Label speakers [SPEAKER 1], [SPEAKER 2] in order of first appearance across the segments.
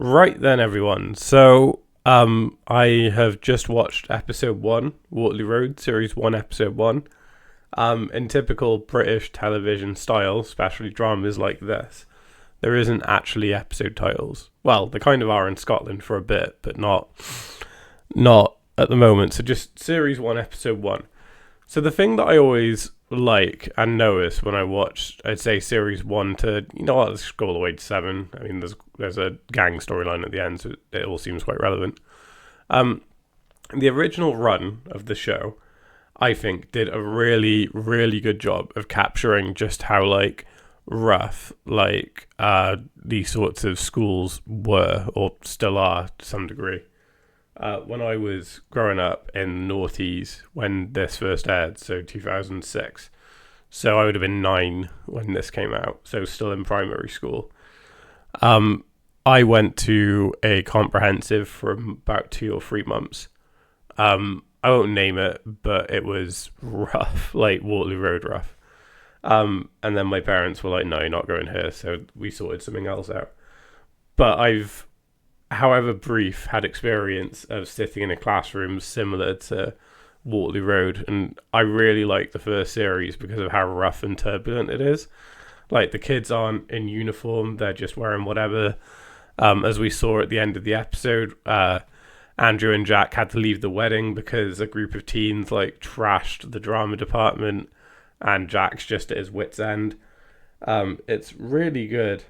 [SPEAKER 1] Right then, everyone. I have just watched episode one, Waterloo Road, series one, episode one. In typical British television style, especially dramas like this, there isn't actually episode titles. Well, they kind of are in Scotland for a bit, but not at the moment. So just series one, episode one. So the thing that I always like and notice when I watch, I'd say series one to, let's go all the way to seven. I mean, there's a gang storyline at the end, so it all seems quite relevant. The original run of the show, I think, did a really, really good job of capturing just how rough these sorts of schools were or still are to some degree. When I was growing up in the noughties when this first aired, so 2006. So I would have been 9 when this came out, so still in primary school. I went to a comprehensive for about 2 or 3 months. I won't name it, but it was rough, like Waterloo Road rough. And then my parents were like, no, you're not going here, so we sorted something else out. But I've, however brief, had experience of sitting in a classroom similar to Waterloo Road, and I really like the first series because of how rough and turbulent it is. Like, the kids aren't in uniform, they're just wearing whatever. As we saw at the end of the episode, Andrew and Jack had to leave the wedding because a group of teens trashed the drama department, and Jack's just at his wit's end. It's really good.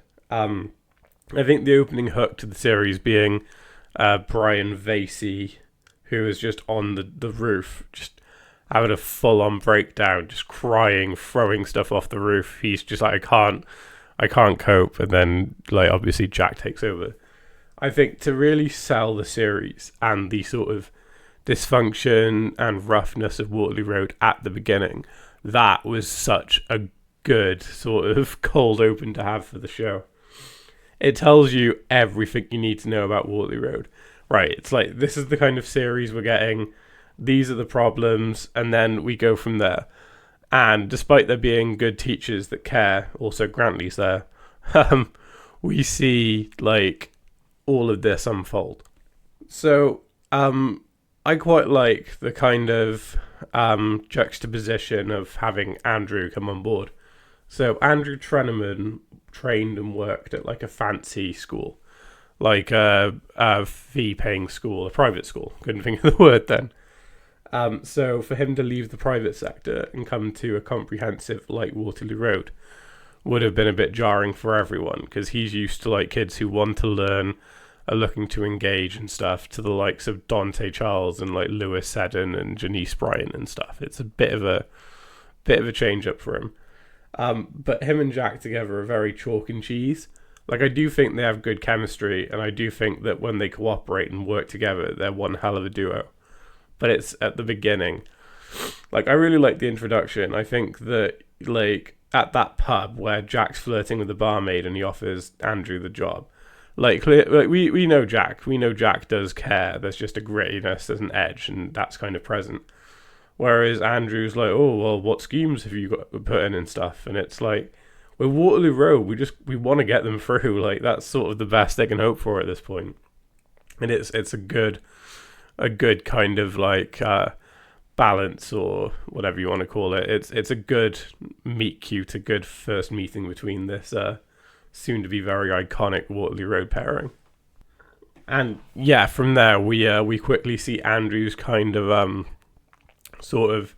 [SPEAKER 1] I think the opening hook to the series being Brian Vasey, who is just on the roof, just having a full-on breakdown, just crying, throwing stuff off the roof. He's just like, I can't cope. And then, obviously Jack takes over. I think to really sell the series and the sort of dysfunction and roughness of Waterloo Road at the beginning, that was such a good sort of cold open to have for the show. It tells you everything you need to know about Waterloo Road. Right, it's like, this is the kind of series we're getting. These are the problems, and then we go from there. And despite there being good teachers that care, also Grantley's there, we see, all of this unfold. So, I quite like the kind of juxtaposition of having Andrew come on board. So, Andrew Treneman trained and worked at a fancy school, a fee-paying school, a private school. Couldn't think of the word then. So for him to leave the private sector and come to a comprehensive like Waterloo Road would have been a bit jarring for everyone, because he's used to kids who want to learn, are looking to engage and stuff, to the likes of Dante Charles and Lewis Seddon and Janice Bryan and stuff. It's a bit of a change up for him. But him and Jack together are very chalk and cheese. I do think they have good chemistry, and I do think that when they cooperate and work together, they're one hell of a duo. But it's at the beginning. I really like the introduction. I think that, at that pub where Jack's flirting with the barmaid and he offers Andrew the job, we know Jack. We know Jack does care. There's just a grittiness, there's an edge, and that's kind of present. Whereas Andrew's oh, well, what schemes have you got put in and stuff? And it's with Waterloo Road, we want to get them through. That's sort of the best they can hope for at this point. And it's a good kind of balance, or whatever you want to call it. It's a good meet cute, a good first meeting between this soon to be very iconic Waterloo Road pairing. And yeah, from there we quickly see Andrew's kind of sort of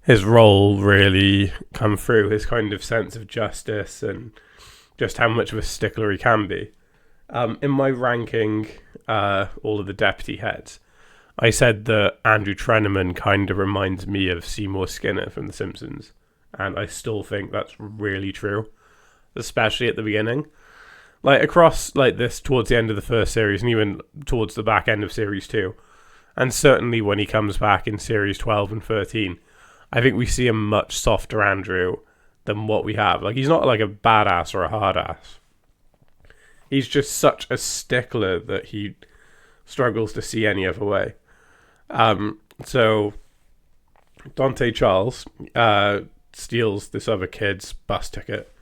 [SPEAKER 1] his role really come through, his kind of sense of justice and just how much of a stickler he can be. In my ranking all of the deputy heads, I said that Andrew Treneman kind of reminds me of Seymour Skinner from The Simpsons, and I still think that's really true, especially at the beginning. Across this towards the end of the first series, and even towards the back end of series 2, and certainly when he comes back in series 12 and 13, I think we see a much softer Andrew than what we have. He's not a badass or a hard ass. He's just such a stickler that he struggles to see any other way. So Dante Charles steals this other kid's bus ticket,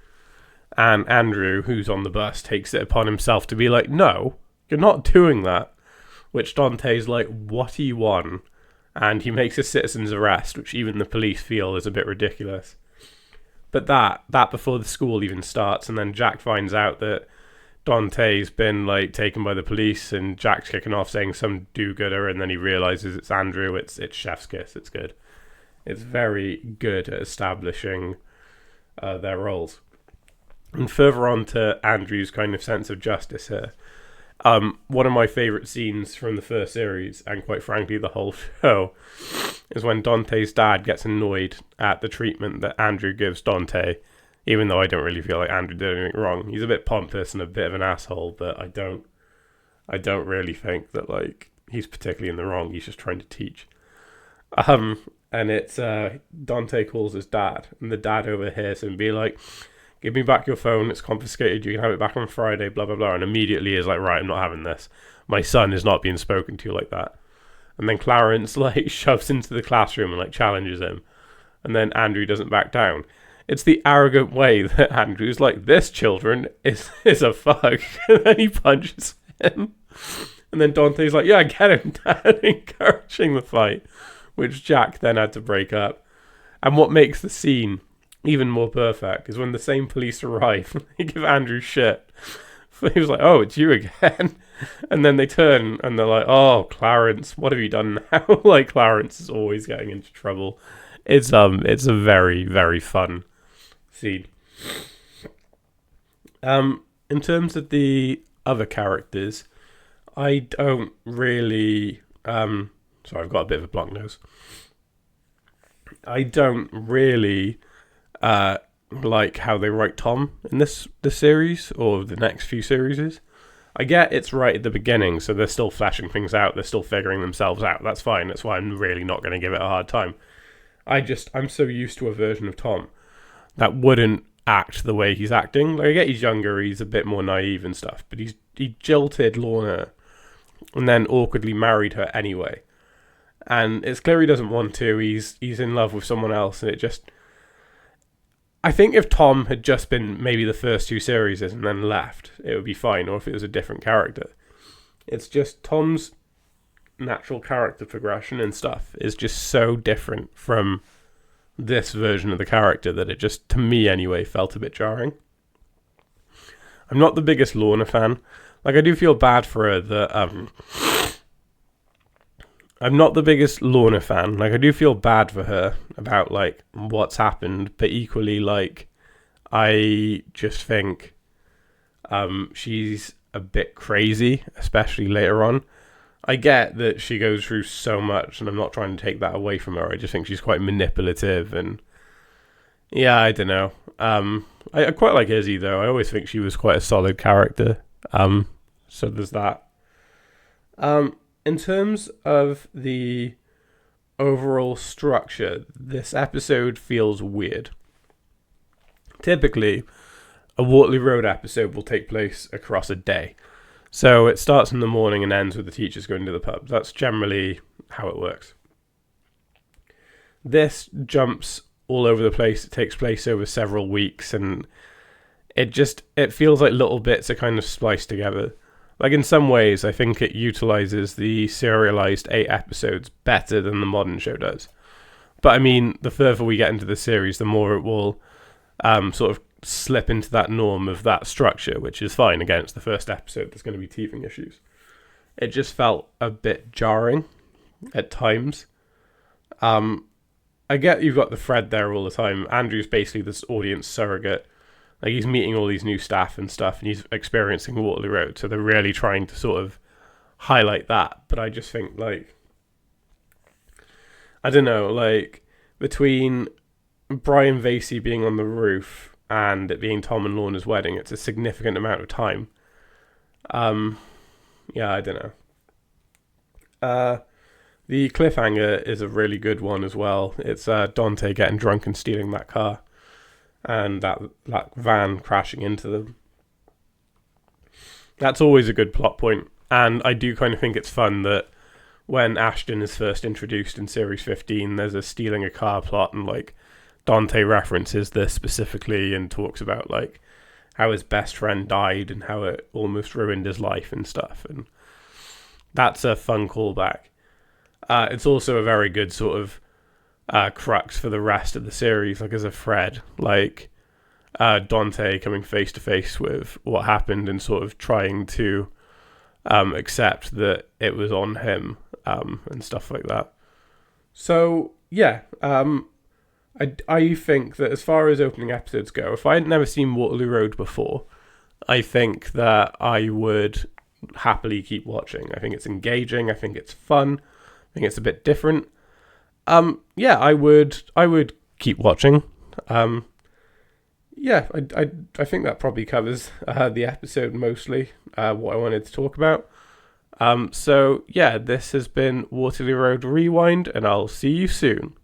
[SPEAKER 1] and Andrew, who's on the bus, takes it upon himself to be no, you're not doing that. Which Dante's like, what do you want? And he makes a citizen's arrest, which even the police feel is a bit ridiculous. But that before the school even starts, and then Jack finds out that Dante's been like taken by the police, and Jack's kicking off saying some do-gooder, and then he realizes it's Andrew. It's chef's kiss. It's good. It's very good at establishing their roles. And further on to Andrew's kind of sense of justice here. One of my favourite scenes from the first series, and quite frankly the whole show, is when Dante's dad gets annoyed at the treatment that Andrew gives Dante, even though I don't really feel like Andrew did anything wrong. He's a bit pompous and a bit of an asshole, but I don't really think that like he's particularly in the wrong. He's just trying to teach. And it's Dante calls his dad, and the dad overhears him be like, give me back your phone, it's confiscated, you can have it back on Friday, blah, blah, blah. And immediately is like, right, I'm not having this. My son is not being spoken to like that. And then Clarence like shoves into the classroom and like challenges him. And then Andrew doesn't back down. It's the arrogant way that Andrew's like, this children is a fuck. And then he punches him. And then Dante's like, yeah, get him, Dad, encouraging the fight, which Jack then had to break up. And what makes the scene even more perfect is when the same police arrive, they give Andrew shit. He was like, oh, it's you again. And then they turn and they're like, oh, Clarence, what have you done now? Like, Clarence is always getting into trouble. It's a very, very fun scene. In terms of the other characters, I don't really sorry, I've got a bit of a blocked nose. I don't really like how they write Tom in this series or the next few series. I get it's right at the beginning, so they're still fleshing things out, they're still figuring themselves out. That's fine. That's why I'm really not going to give it a hard time. I'm so used to a version of Tom that wouldn't act the way he's acting. Like, I get he's younger, he's a bit more naive and stuff, but he jilted Lorna and then awkwardly married her anyway. And it's clear he doesn't want to. He's in love with someone else, and it just... I think if Tom had just been maybe the first two series and then left, it would be fine, or if it was a different character. It's just Tom's natural character progression and stuff is just so different from this version of the character that it just, to me anyway, felt a bit jarring. I'm not the biggest Lorna fan. Like, I do feel bad for her that... I'm not the biggest Lorna fan. Like, I do feel bad for her about, like, what's happened. But equally, like, I just think she's a bit crazy, especially later on. I get that she goes through so much, and I'm not trying to take that away from her. I just think she's quite manipulative, and... yeah, I don't know. I quite like Izzy, though. I always think she was quite a solid character. So there's that. In terms of the overall structure, this episode feels weird. Typically, a Waterloo Road episode will take place across a day. So it starts in the morning and ends with the teachers going to the pub. That's generally how it works. This jumps all over the place. It takes place over several weeks, and it feels like little bits are kind of spliced together. Like, in some ways, I think it utilizes the serialized 8 episodes better than the modern show does. But, I mean, the further we get into the series, the more it will sort of slip into that norm of that structure, which is fine. Again, it's the first episode. There's going to be teething issues. It just felt a bit jarring at times. I get you've got the thread there all the time. Andrew's basically this audience surrogate. Like, he's meeting all these new staff and stuff, and he's experiencing Waterloo Road, so they're really trying to sort of highlight that. But I just think, like, I don't know, like, between Brian Vasey being on the roof and it being Tom and Lorna's wedding, it's a significant amount of time. Yeah, I don't know. The cliffhanger is a really good one as well. It's Dante getting drunk and stealing that car. And that van crashing into them. That's always a good plot point. And I do kind of think it's fun that when Ashton is first introduced in Series 15, there's a stealing a car plot, and, like, Dante references this specifically and talks about, like, how his best friend died and how it almost ruined his life and stuff. And that's a fun callback. It's also a very good sort of crux for the rest of the series, like as a thread, like Dante coming face to face with what happened and sort of trying to accept that it was on him, and stuff like that. So yeah, I think that as far as opening episodes go, if I had never seen Waterloo Road before, I think that I would happily keep watching. I think it's engaging. I think it's fun. I think it's a bit different. Yeah, I would keep watching. Yeah, I think that probably covers the episode mostly, what I wanted to talk about. So yeah, this has been Waterloo Road Rewind, and I'll see you soon.